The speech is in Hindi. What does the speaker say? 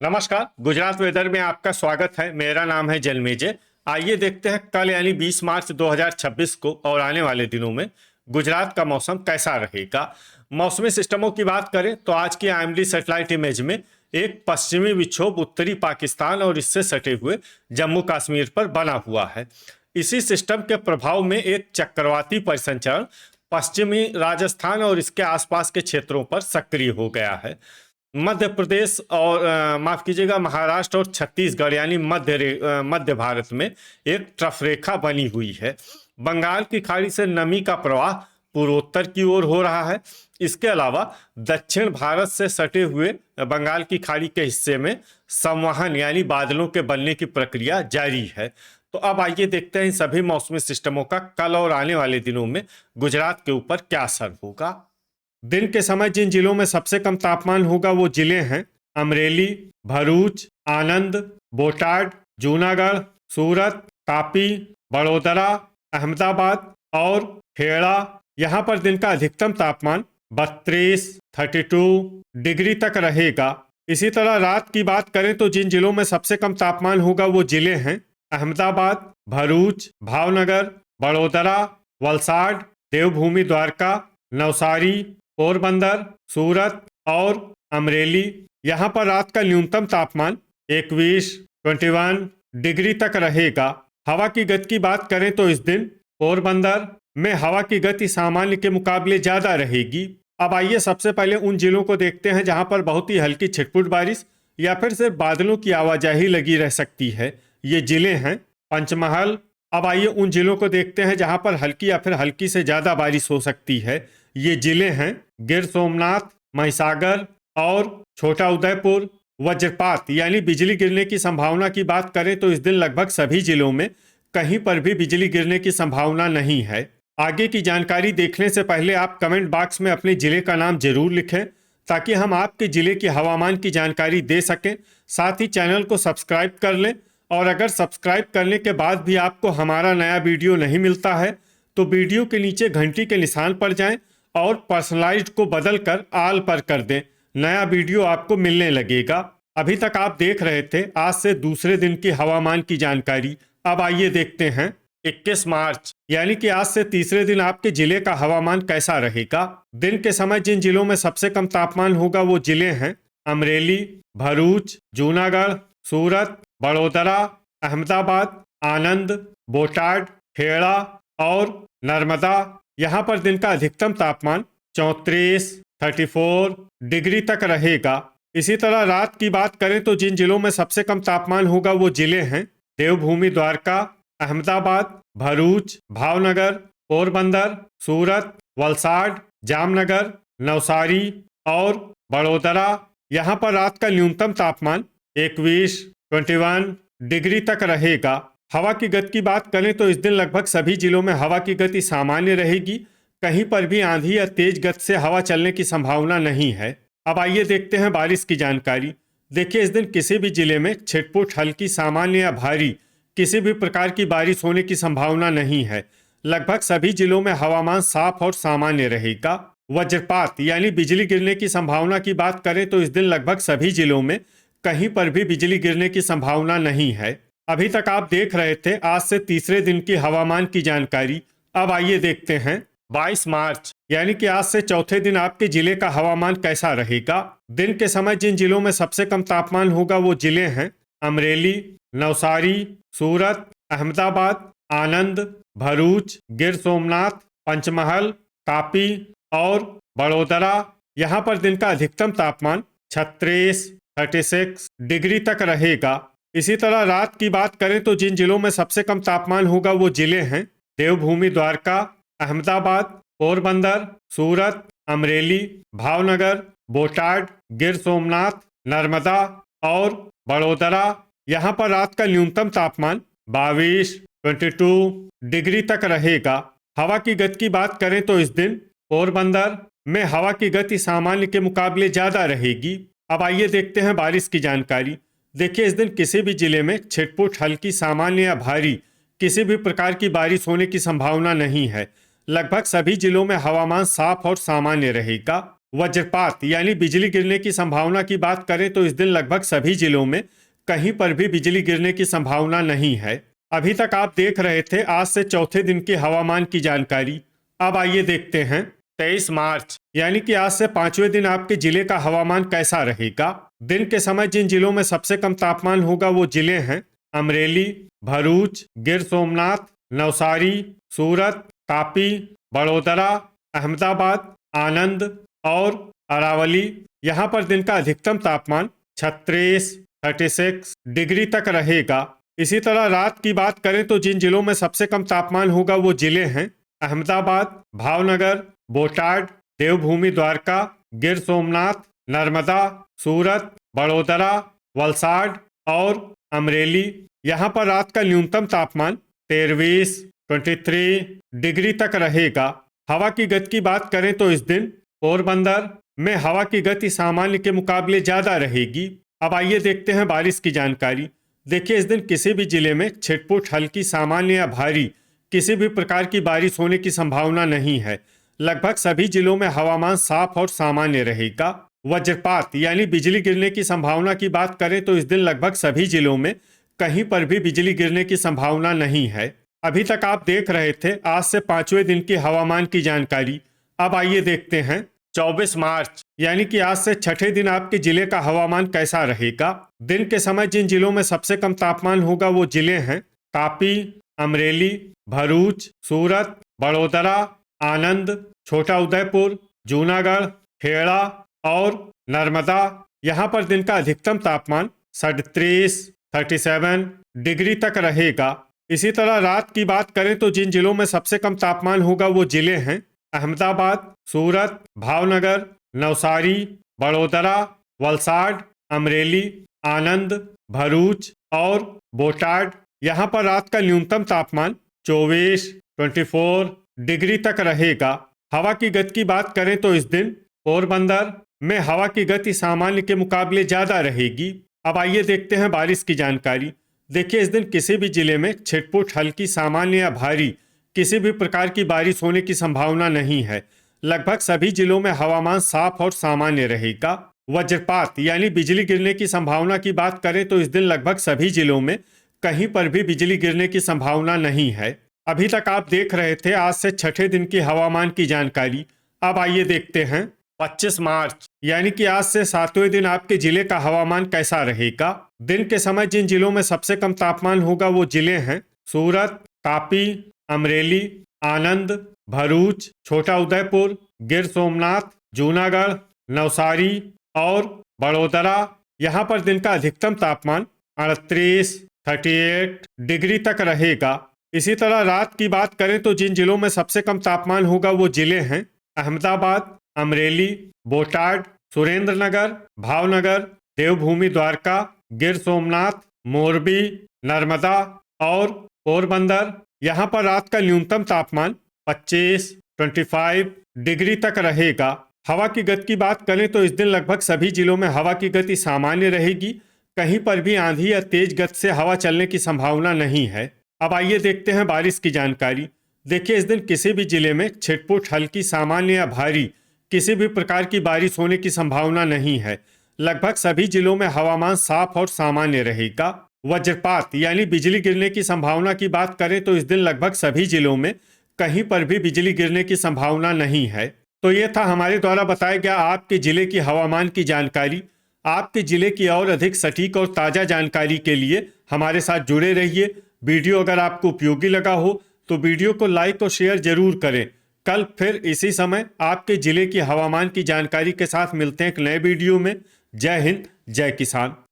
नमस्कार। गुजरात वेदर में आपका स्वागत है। मेरा नाम है जन्मेजय। आइए देखते हैं कल यानी 20 मार्च 2026 को और आने वाले दिनों में गुजरात का मौसम कैसा रहेगा। मौसमी सिस्टमों की बात करें तो आज की आईएमडी सैटेलाइट इमेज में एक पश्चिमी विक्षोभ उत्तरी पाकिस्तान और इससे सटे हुए जम्मू कश्मीर पर बना हुआ है। इसी सिस्टम के प्रभाव में एक चक्रवाती परिसंचरण पश्चिमी राजस्थान और इसके आसपास के क्षेत्रों पर सक्रिय हो गया है। मध्य प्रदेश और माफ कीजिएगा महाराष्ट्र और छत्तीसगढ़ यानी मध्य भारत में एक ट्रफ रेखा बनी हुई है। बंगाल की खाड़ी से नमी का प्रवाह पूर्वोत्तर की ओर हो रहा है। इसके अलावा दक्षिण भारत से सटे हुए बंगाल की खाड़ी के हिस्से में संवहन यानी बादलों के बनने की प्रक्रिया जारी है। तो अब आइए देखते हैं इन सभी मौसमी सिस्टमों का कल और आने वाले दिनों में गुजरात के ऊपर क्या असर होगा। दिन के समय जिन जिलों में सबसे कम तापमान होगा वो जिले हैं अमरेली, भरूच, आनंद, बोटाड, जूनागढ़, सूरत, तापी, बड़ोदरा, अहमदाबाद और खेड़ा। यहाँ पर दिन का अधिकतम तापमान 32, 32 डिग्री तक रहेगा। इसी तरह रात की बात करें तो जिन जिलों में सबसे कम तापमान होगा वो जिले हैं अहमदाबाद, भरूच, भावनगर, बड़ोदरा, वलसाड, देवभूमि द्वारका, नवसारी, पोरबंदर, सूरत और अमरेली। यहाँ पर रात का न्यूनतम तापमान 21, 21 डिग्री तक रहेगा। हवा की गति की बात करें तो इस दिन पोरबंदर में हवा की गति सामान्य के मुकाबले ज्यादा रहेगी। अब आइए सबसे पहले उन जिलों को देखते हैं जहां पर बहुत ही हल्की छिटपुट बारिश या फिर सिर्फ बादलों की आवाजाही लगी रह सकती है। ये जिले हैं पंचमहल। अब आइए उन जिलों को देखते हैं जहां पर हल्की या फिर हल्की से ज्यादा बारिश हो सकती है। ये जिले हैं गिर सोमनाथ, महिसागर और छोटा उदयपुर। वज्रपात यानी बिजली गिरने की संभावना की बात करें तो इस दिन लगभग सभी जिलों में कहीं पर भी बिजली गिरने की संभावना नहीं है। आगे की जानकारी देखने से पहले आप कमेंट बॉक्स में अपने जिले का नाम जरूर लिखें ताकि हम आपके जिले की हवामान की जानकारी दे सकें। साथ ही चैनल को सब्सक्राइब कर लें और अगर सब्सक्राइब करने के बाद भी आपको हमारा नया वीडियो नहीं मिलता है तो वीडियो के नीचे घंटी के निशान पर जाएं और पर्सनलाइज्ड को बदलकर आल पर कर दें। नया वीडियो आपको मिलने लगेगा। अभी तक आप देख रहे थे आज से दूसरे दिन की हवामान की जानकारी। अब आइए देखते हैं 21 मार्च यानी कि आज से तीसरे दिन आपके जिले का हवामान कैसा रहेगा। दिन के समय जिन जिलों में सबसे कम तापमान होगा वो जिले हैं अमरेली, भरूच, जूनागढ़, सूरत, बड़ोदरा, अहमदाबाद, आनंद, बोटाड, खेड़ा और नर्मदा। यहाँ पर दिन का अधिकतम तापमान 34, 34 डिग्री तक रहेगा। इसी तरह रात की बात करें तो जिन जिलों में सबसे कम तापमान होगा वो जिले हैं देवभूमि द्वारका, अहमदाबाद, भरूच, भावनगर, पोरबंदर, सूरत, वलसाड, जामनगर, नवसारी और बड़ोदरा। यहाँ पर रात का न्यूनतम तापमान 21, 21 डिग्री तक रहेगा। हवा की गति की बात करें तो इस दिन लगभग सभी जिलों में हवा की गति सामान्य रहेगी। कहीं पर भी आंधी या तेज गति से हवा चलने की संभावना नहीं है। अब आइए देखते हैं बारिश की जानकारी। देखिए इस दिन किसी भी जिले में छिटपुट, हल्की, सामान्य या भारी किसी भी प्रकार की बारिश होने की संभावना नहीं है। लगभग सभी जिलों में हवामान साफ और सामान्य रहेगा। वज्रपात यानी बिजली गिरने की संभावना की बात करें तो इस दिन लगभग सभी जिलों में कहीं पर भी बिजली गिरने की संभावना नहीं है। अभी तक आप देख रहे थे आज से तीसरे दिन की हवामान की जानकारी। अब आइए देखते हैं 22 मार्च यानी कि आज से चौथे दिन आपके जिले का हवामान कैसा रहेगा। दिन के समय जिन जिलों में सबसे कम तापमान होगा वो जिले हैं अमरेली, नवसारी, सूरत, अहमदाबाद, आनंद, भरूच, गिर सोमनाथ, पंचमहल, तापी और बड़ोदरा। यहाँ पर दिन का अधिकतम तापमान 36, 36 डिग्री तक रहेगा। इसी तरह रात की बात करें तो जिन जिलों में सबसे कम तापमान होगा वो जिले हैं देवभूमि द्वारका, अहमदाबाद, पोरबंदर, सूरत, अमरेली, भावनगर, बोटाड, गिर सोमनाथ, नर्मदा और बड़ोदरा। यहाँ पर रात का न्यूनतम तापमान 22, 22 डिग्री तक रहेगा। हवा की गति की बात करें तो इस दिन पोरबंदर में हवा की गति सामान्य के मुकाबले ज्यादा रहेगी। अब आइए देखते हैं बारिश की जानकारी। देखिए इस दिन किसी भी जिले में छिटपुट, हल्की, सामान्य या भारी किसी भी प्रकार की बारिश होने की संभावना नहीं है। लगभग सभी जिलों में हवामान साफ और सामान्य रहेगा। वज्रपात यानी बिजली गिरने की संभावना की बात करें तो इस दिन लगभग सभी जिलों में कहीं पर भी बिजली गिरने की संभावना नहीं है। अभी तक आप देख रहे थे आज से चौथे दिन की हवामान की जानकारी। अब आइए देखते हैं 23 मार्च यानी कि आज से पांचवें दिन आपके जिले का हवामान कैसा रहेगा। दिन के समय जिन जिलों में सबसे कम तापमान होगा वो जिले हैं अमरेली, भरूच, गिर सोमनाथ, नवसारी, सूरत, तापी, बड़ोदरा, अहमदाबाद, आनंद और अरावली। यहाँ पर दिन का अधिकतम तापमान 36 डिग्री तक रहेगा। इसी तरह रात की बात करें तो जिन जिलों में सबसे कम तापमान होगा वो जिले हैं अहमदाबाद, भावनगर, बोटाड, देवभूमि द्वारका, गिर सोमनाथ, नर्मदा, सूरत, बड़ोदरा, वलसाड और अमरेली। यहाँ पर रात का न्यूनतम तापमान 23 डिग्री तक रहेगा। हवा की गति की बात करें तो इस दिन पोरबंदर में हवा की गति सामान्य के मुकाबले ज्यादा रहेगी। अब आइए देखते हैं बारिश की जानकारी। देखिए इस दिन किसी भी जिले में छिटपुट, हल्की, सामान्य या भारी किसी भी प्रकार की बारिश होने की संभावना नहीं है। लगभग सभी जिलों में हवामान साफ और सामान्य रहेगा। वज्रपात यानी बिजली गिरने की संभावना की बात करें तो इस दिन लगभग सभी जिलों में कहीं पर भी बिजली गिरने की संभावना नहीं है। अभी तक आप देख रहे थे आज से पांचवें दिन की हवामान की जानकारी। अब आइए देखते हैं 24 मार्च यानी कि आज से छठे दिन आपके जिले का हवामान कैसा रहेगा। दिन के समय जिन जिलों में सबसे कम तापमान होगा वो जिले हैं तापी, अमरेली, भरूच, सूरत, बड़ोदरा, आनंद, छोटा उदयपुर, जूनागढ़, खेड़ा और नर्मदा। यहाँ पर दिन का अधिकतम तापमान 37 डिग्री तक रहेगा। इसी तरह रात की बात करें तो जिन जिलों में सबसे कम तापमान होगा वो जिले हैं अहमदाबाद, सूरत, भावनगर, नवसारी, बड़ोदरा, वलसाड, अमरेली, आनंद, भरूच और बोटाड। यहाँ पर रात का न्यूनतम तापमान 24 डिग्री तक रहेगा। हवा की गति की बात करें तो इस दिन पोरबंदर में हवा की गति सामान्य के मुकाबले ज्यादा रहेगी। अब आइए देखते हैं बारिश की जानकारी। देखिए इस दिन किसी भी जिले में छिटपुट, हल्की, सामान्य या भारी किसी भी प्रकार की बारिश होने की संभावना नहीं है। लगभग सभी जिलों में हवामान साफ और सामान्य रहेगा। वज्रपात यानी बिजली गिरने की संभावना की बात करें तो इस दिन लगभग सभी जिलों में कहीं पर भी बिजली गिरने की संभावना नहीं है। अभी तक आप देख रहे थे आज से छठे दिन की हवामान की जानकारी। अब आइए देखते हैं 25 मार्च यानी कि आज से सातवें दिन आपके जिले का हवामान कैसा रहेगा। दिन के समय जिन जिलों में सबसे कम तापमान होगा वो जिले हैं सूरत, तापी, अमरेली, आनंद, भरूच, छोटा उदयपुर, गिर सोमनाथ, जूनागढ़, नवसारी और बड़ोदरा। यहाँ पर दिन का अधिकतम तापमान 38 डिग्री तक रहेगा। इसी तरह रात की बात करें तो जिन जिलों में सबसे कम तापमान होगा वो जिले हैं अहमदाबाद, अमरेली, बोटाड, सुरेंद्रनगर, भावनगर, देवभूमि द्वारका, गिर सोमनाथ, मोरबी, नर्मदा और पोरबंदर। यहाँ पर रात का न्यूनतम तापमान 25 डिग्री तक रहेगा। हवा की गति की बात करें तो इस दिन लगभग सभी जिलों में हवा की गति सामान्य रहेगी। कहीं पर भी आंधी या तेज गति से हवा चलने की संभावना नहीं है। अब आइए देखते हैं बारिश की जानकारी। देखिए इस दिन किसी भी जिले में छिटपुट, हल्की, सामान्य या भारी किसी भी प्रकार की बारिश होने की संभावना नहीं है। लगभग सभी जिलों में हवामान साफ और सामान्य रहेगा। वज्रपात यानी बिजली गिरने की संभावना की बात करें तो इस दिन लगभग सभी जिलों में कहीं पर भी बिजली गिरने की संभावना नहीं है। तो ये था हमारे द्वारा बताया गया आपके जिले की हवामान की जानकारी। आपके जिले की और अधिक सटीक और ताज़ा जानकारी के लिए हमारे साथ जुड़े रहिए। वीडियो अगर आपको उपयोगी लगा हो तो वीडियो को लाइक और शेयर जरूर करें। कल फिर इसी समय आपके जिले की हवामान की जानकारी के साथ मिलते हैं एक नए वीडियो में। जय हिंद, जय किसान।